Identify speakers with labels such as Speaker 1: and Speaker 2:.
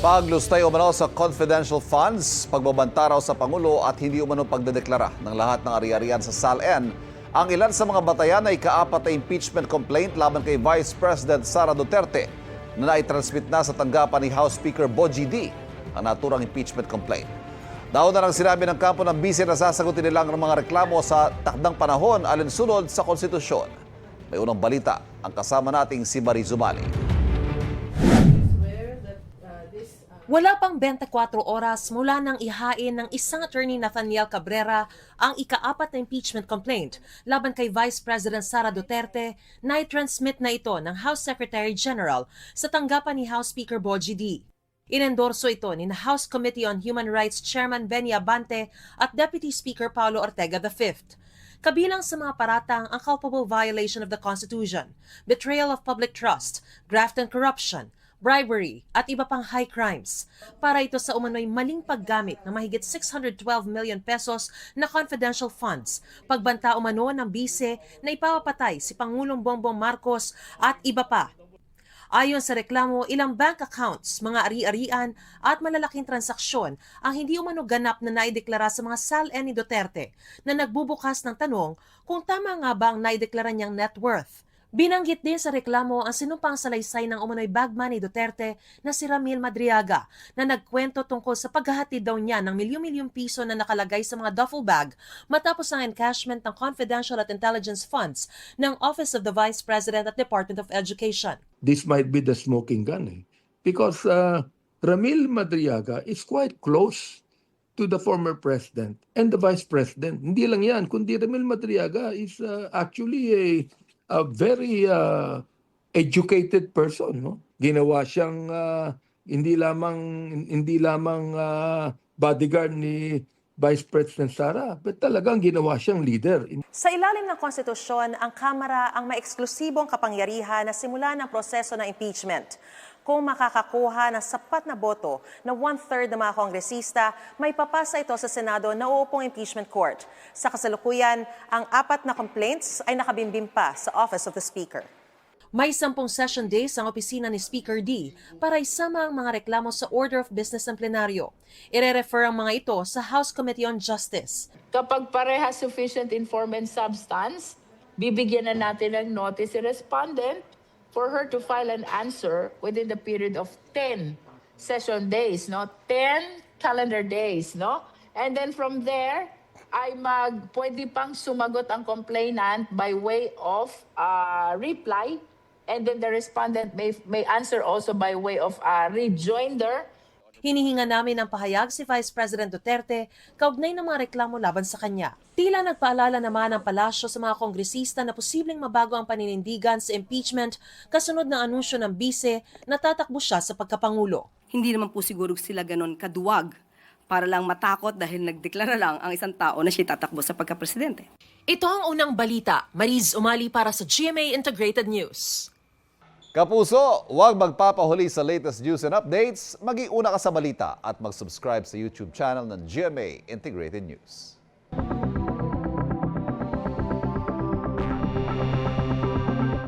Speaker 1: Paglustay umano sa confidential funds, pagbabanta raw sa Pangulo at hindi umano pagdedeklara ng lahat ng ari-arian sa SALN. Ang ilan sa mga batayan ay kaapat na impeachment complaint laban kay Vice President Sara Duterte na naitransmit na sa tanggapan ni House Speaker Bogie D ang naturang impeachment complaint. Daon na lang sinabi ng kampo ng bise na sasagutin nilang ng mga reklamo sa takdang panahon alinsunod sa konstitusyon. May unang balita ang kasama nating si Marie Zumali.
Speaker 2: Wala pang 24 oras mula nang ihain ng isang attorney Nathaniel Cabrera ang ikaapat na impeachment complaint laban kay Vice President Sara Duterte na i-transmit na ito ng House Secretary General sa tanggapan ni House Speaker Bogie D. Inendorso ito ni House Committee on Human Rights Chairman Benny Abante at Deputy Speaker Paulo Ortega V. Kabilang sa mga paratang ang culpable violation of the Constitution, betrayal of public trust, graft and corruption, bribery at iba pang high crimes. Para ito sa umano'y maling paggamit ng mahigit 612 million pesos na confidential funds, pagbanta umano ng bise na ipapatay si Pangulong Bongbong Marcos at iba pa. Ayon sa reklamo, ilang bank accounts, mga ari-arian at malalaking transaksyon ang hindi umano ganap na naideklara sa mga SALN ni Duterte na nagbubukas ng tanong kung tama nga ba ang naideklara niyang net worth. Binanggit din sa reklamo ang sinumpang salaysay ng umano'y bagman ni Duterte na si Ramil Madriaga na nagkwento tungkol sa paghahatid daw niya ng milyon-milyong piso na nakalagay sa mga duffel bag matapos ang encashment ng confidential at intelligence funds ng Office of the Vice President at Department of Education.
Speaker 3: This might be the smoking gun because Ramil Madriaga is quite close to the former president and the vice president. Hindi lang yan, kundi Ramil Madriaga is actually a very educated person, no? Ginawa siyang hindi lamang bodyguard ni Vice President Sara, but talagang ginawa siyang leader.
Speaker 2: Sa ilalim ng konstitusyon, ang Kamara ang may eksklusibong kapangyarihan na simulan ng proseso ng impeachment. Kung makakakuha ng sapat na boto na 1/3 ng mga kongresista, may papasa ito sa Senado na uupong impeachment court. Sa kasalukuyan, ang 4 na complaints ay nakabimbim pa sa Office of the Speaker. May 10 session days ang opisina ni Speaker D para isama ang mga reklamo sa Order of Business ng plenaryo. Ire-refer ang mga ito sa House Committee on Justice.
Speaker 4: Kapag pareha sufficient in form and substance, bibigyan na natin ng notice si respondent for her to file an answer within the period of 10 session days, no? 10 calendar days, no? And then from there, pwede pang sumagot ang complainant by way of reply, and then the respondent may answer also by way of rejoinder.
Speaker 2: Hinihinga namin ng pahayag si Vice President Duterte kaugnay ng mga reklamo laban sa kanya. Tila nagpaalala naman ang palasyo sa mga kongresista na posibleng mabago ang paninindigan sa impeachment kasunod ng anunsyo ng bise na tatakbo siya sa pagkapangulo.
Speaker 5: Hindi naman po siguro sila ganon kaduwag para lang matakot dahil nagdeklara lang ang isang tao na siya tatakbo sa pagkapresidente.
Speaker 2: Ito ang unang balita. Mariz Umali para sa GMA Integrated News.
Speaker 1: Kapuso, huwag magpapahuli sa latest news and updates. Mag-iuna ka sa balita at mag-subscribe sa YouTube channel ng GMA Integrated News.